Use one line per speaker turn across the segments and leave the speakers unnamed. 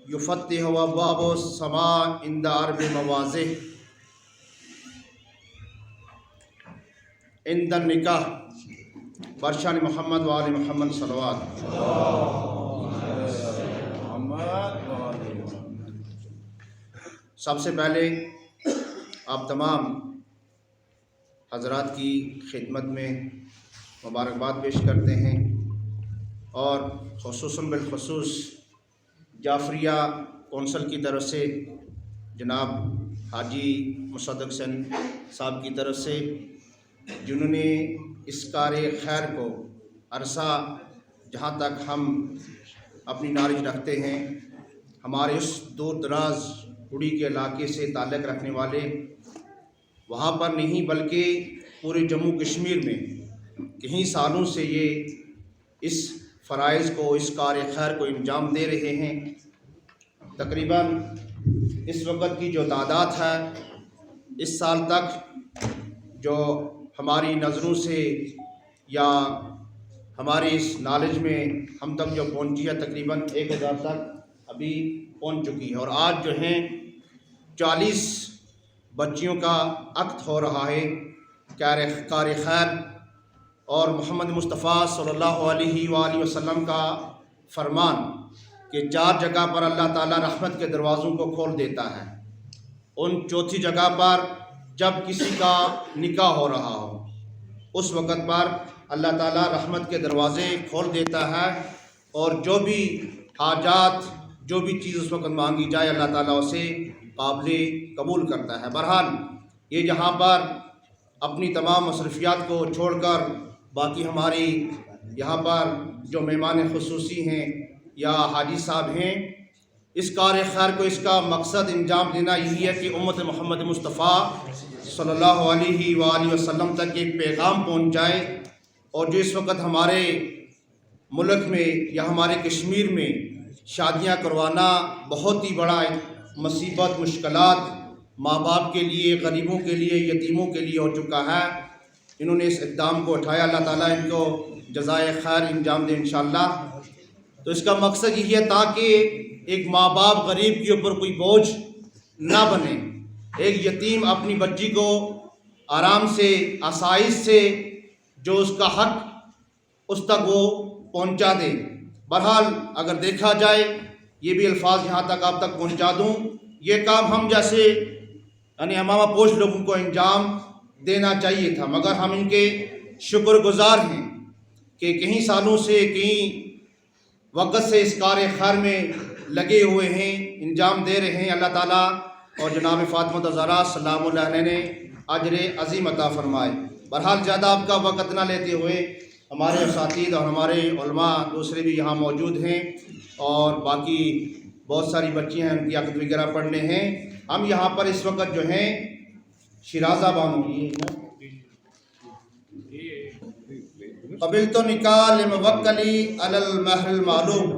युफ़त्तिह अब्वाब समा इंद अर्ब मवाज़िह इंद निकाह बरशान मोहम्मद व आले मोहम्मद सल्लल्लाहु। सबसे पहले आप तमाम हज़रात की खिदमत में मुबारकबाद पेश करते हैं और ख़ुसूसन बिलख़ुसूस जाफ़रिया कौंसल की तरफ से जनाब हाजी मुसद्दक़ हसन साहब की तरफ से, जिन्होंने इस कार्य खैर को अरसा जहाँ तक हम अपनी नॉलेज रखते हैं, हमारे उस दूर दराज उड़ी के इलाके से ताल्लुक़ रखने वाले, वहाँ पर नहीं बल्कि पूरे जम्मू कश्मीर में कई सालों से ये इस फ़राइज़ को, इस कार्य खैर को अंजाम दे रहे हैं। तकरीबन इस वक्त की जो तादाद है, इस साल तक जो हमारी नज़रों से या हमारी इस नॉलेज में हम तक जो पहुंची है, तकरीबन 1000 तक अभी पहुंच चुकी है। और आज जो हैं 40 बच्चियों का अक़्द हो रहा है कार्य खैर, और मोहम्मद मुस्तफ़ा सल्लल्लाहु अलैहि वसल्लम का फरमान कि 4 जगह पर अल्लाह ताला रहमत के दरवाज़ों को खोल देता है। उन चौथी जगह पर जब किसी का निकाह हो रहा हो, उस वक़्त पर अल्लाह ताला रहमत के दरवाज़े खोल देता है और जो भी हाजात, जो भी चीज़ उस वक़्त मांगी जाए, अल्लाह ताला उसे काबिल कबूल करता है। बहरहाल ये यहाँ पर अपनी तमाम मसरूफियात को छोड़कर बाकी हमारी यहाँ पर जो मेहमान खुसूसी हैं या हाजी साहब हैं, इस कार्य खैर को, इसका मकसद अंजाम देना यही है कि उम्मत मोहम्मद मुस्तफ़ा सल्लल्लाहु अलैहि वसल्लम तक एक पैगाम पहुँच जाए। और जो इस वक्त हमारे मुल्क में या हमारे कश्मीर में शादियाँ करवाना बहुत ही बड़ा मुसीबत, मुश्किलात माँ बाप के लिए, गरीबों के लिए, यतीमों के लिए हो चुका है। इन्होंने इस इक़दाम को उठाया, अल्लाह ताला इनको जज़ाए खैर अंजाम दे इंशाअल्लाह। तो इसका मकसद यही है ताकि एक माँ बाप गरीब के ऊपर कोई बोझ ना बने, एक यतीम अपनी बच्ची को आराम से, आसाइश से जो उसका हक उस तक वो पहुंचा दे। बहरहाल अगर देखा जाए, ये भी अल्फाज यहाँ तक आप तक पहुंचा दूँ, ये काम हम जैसे यानी हमारा पोश लोगों को अंजाम देना चाहिए था, मगर हम इनके शुक्रगुजार हैं कि कई सालों से, कई वक्त से इस कार्य खैर में लगे हुए हैं, अंजाम दे रहे हैं। अल्लाह ताला और जनाब फ़ातिमा ज़हरा सलामुल्लाह अलैहा ने अजर अज़ीम अता फरमाए। बहरहाल ज़्यादा आपका वक़्त ना लेते हुए, हमारे असातिज़ और हमारे उलमा दूसरे भी यहाँ मौजूद हैं और बाकी बहुत सारी बच्चियाँ हैं, उनकी अक़्द वगैरह पढ़ने हैं। हम यहाँ पर इस वक्त जो हैं शिराज़ा बानो क़बिलतो निकाह लिमुवक्कली अलल महल मालूम,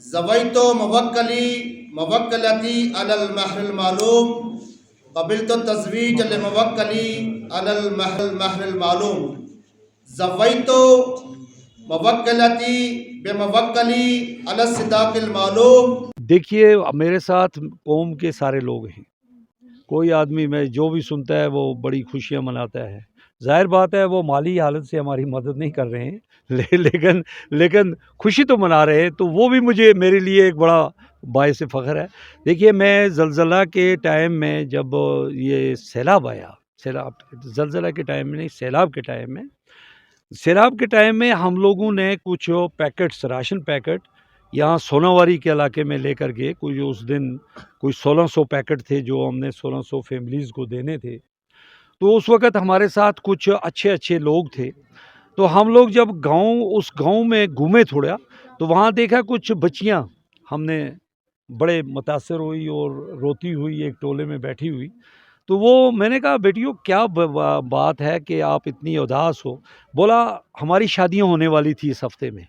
ज़वैतो मुवक्कली मुवक्कलती अलल महल मालूम, क़बिलतो तज़वीज लिमुवक्कली अलल महल मालूम, ज़वैतो मुवक्कलती बेमुवक्कली अलस सिदाक़िल मालूम।
देखिए, मेरे साथ कौम के सारे लोग हैं। कोई आदमी में जो भी सुनता है वो बड़ी खुशियाँ मनाता है। ज़ाहिर बात है वो माली हालत से हमारी मदद नहीं कर रहे हैं, लेकिन खुशी तो मना रहे हैं, तो वो भी मेरे लिए एक बड़ा बाइस फ़ख्र है। देखिए, मैं ज़लज़ला के टाइम में जब ये सैलाब आया, ज़लज़ला के टाइम में नहीं, सैलाब के टाइम में हम लोगों ने कुछ पैकेट्स, राशन पैकेट यहाँ सोनावारी के इलाके में लेकर गए। कुछ उस दिन कोई 1600 पैकेट थे जो हमने 1600 फैमिलीज़ को देने थे। तो उस वक़्त हमारे साथ कुछ अच्छे लोग थे। तो हम लोग जब उस गांव में घूमे थोड़ा, तो वहाँ देखा कुछ बच्चियाँ, हमने बड़े मुतासर हुई और रोती हुई एक टोले में बैठी हुई। तो वो मैंने कहा, बेटियों क्या बात है कि आप इतनी उदास हो? बोला, हमारी शादियाँ होने वाली थी इस हफ्ते में,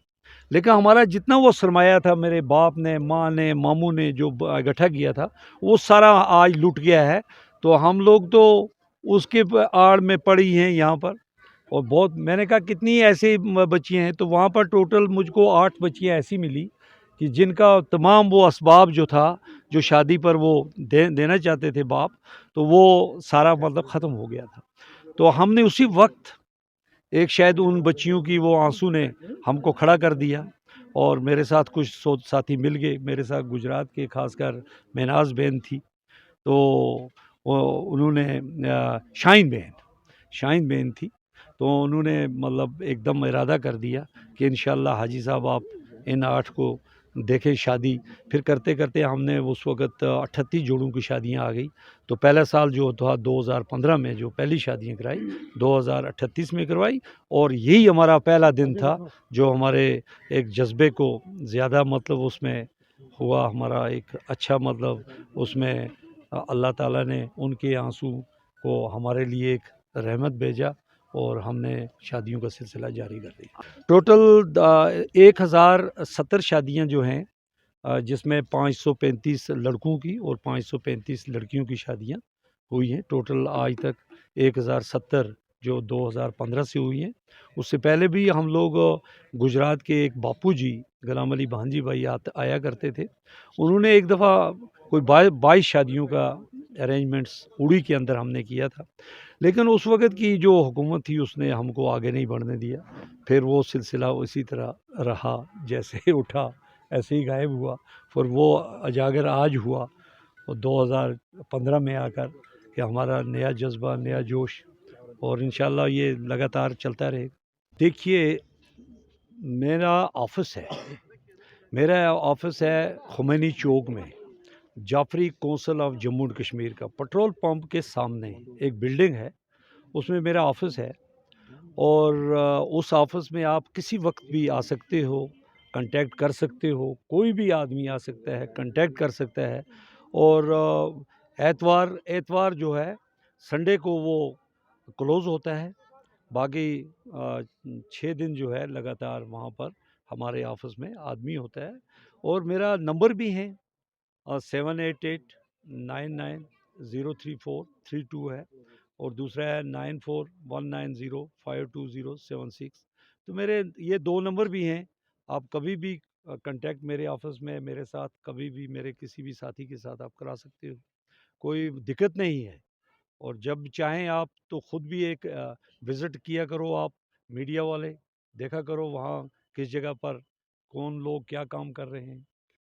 लेकिन हमारा जितना वो सरमाया था, मेरे बाप ने, माँ ने, मामू ने जो इकट्ठा किया था, वो सारा आज लुट गया है। तो हम लोग तो उसके आड़ में पड़ी हैं यहाँ पर। और बहुत, मैंने कहा कितनी ऐसी बच्चियाँ हैं? तो वहाँ पर टोटल मुझको 8 बच्चियाँ ऐसी मिली کہ جن کا تمام وہ اسباب جو تھا جو شادی پر وہ دینا چاہتے تھے باپ، تو وہ سارا مطلب ختم ہو گیا تھا. تو ہم نے اسی وقت ایک شاید ان بچیوں کی وہ آنسو نے ہم کو کھڑا کر دیا، اور میرے ساتھ کچھ ساتھی مل گئے. میرے ساتھ گجرات کے خاص کر میناز بہن تھی، تو انہوں نے شاہین بہن تھی، تو انہوں نے مطلب ایک دم ارادہ کر دیا کہ انشاءاللہ حاجی صاحب آپ ان 8 کو دیکھیں شادی. پھر کرتے کرتے ہم نے اس وقت 38 جوڑوں کی شادیاں آ گئی. تو پہلا سال جو تھا 2015 میں جو پہلی شادیاں کرائی، 2038 میں کروائی. اور یہی ہمارا پہلا دن تھا جو ہمارے ایک جذبے کو زیادہ مطلب اس میں ہوا. ہمارا ایک اچھا مطلب اس میں اللہ تعالیٰ نے ان کے آنسو کو ہمارے لیے ایک رحمت بھیجا، اور ہم نے شادیوں کا سلسلہ جاری کر دیا. ٹوٹل 1070 شادیاں جو ہیں، جس میں 535 لڑکوں کی اور 535 لڑکیوں کی شادیاں ہوئی ہیں. ٹوٹل آج تک 1070 جو 2015 سے ہوئی ہیں. اس سے پہلے بھی ہم لوگ گجرات کے ایک باپو جی غلام علی بھانجی بھائی آیا کرتے تھے. انہوں نے ایک دفعہ کوئی 22 شادیوں کا ارینجمنٹس اڑی کے اندر ہم نے کیا تھا. لیکن اس وقت کی جو حکومت تھی اس نے ہم کو آگے نہیں بڑھنے دیا. پھر وہ سلسلہ اسی طرح رہا، جیسے اٹھا ایسے ہی غائب ہوا. پھر وہ اجاگر آج ہوا 2015 میں آ کر کہ ہمارا نیا جذبہ، نیا جوش، اور انشاءاللہ یہ لگاتار چلتا رہے. دیکھیے، میرا آفس ہے خمینی چوک میں، Jafri council of Jammu and Kashmir کا. پٹرول پمپ کے سامنے ایک بلڈنگ ہے، اس میں میرا آفس ہے. اور اس آفس میں آپ کسی وقت بھی آ سکتے ہو، کنٹیکٹ کر سکتے ہو. کوئی بھی آدمی آ سکتا ہے، کنٹیکٹ کر سکتا ہے. اور اتوار جو ہے سنڈے کو وہ کلوز ہوتا ہے. باقی 6 دن جو ہے لگاتار وہاں پر ہمارے آفس میں آدمی ہوتا ہے. اور میرا نمبر بھی ہے 7889903432 ہے، اور دوسرا ہے 9419052076. تو میرے یہ 2 نمبر بھی ہیں. آپ کبھی بھی کنٹیکٹ میرے آفس میں میرے ساتھ کبھی بھی میرے کسی بھی ساتھی کے ساتھ آپ کرا سکتے ہو، کوئی دقت نہیں ہے. اور جب چاہیں آپ تو خود بھی ایک وزٹ کیا کرو. آپ میڈیا والے دیکھا کرو وہاں کس جگہ پر کون لوگ کیا کام کر رہے ہیں.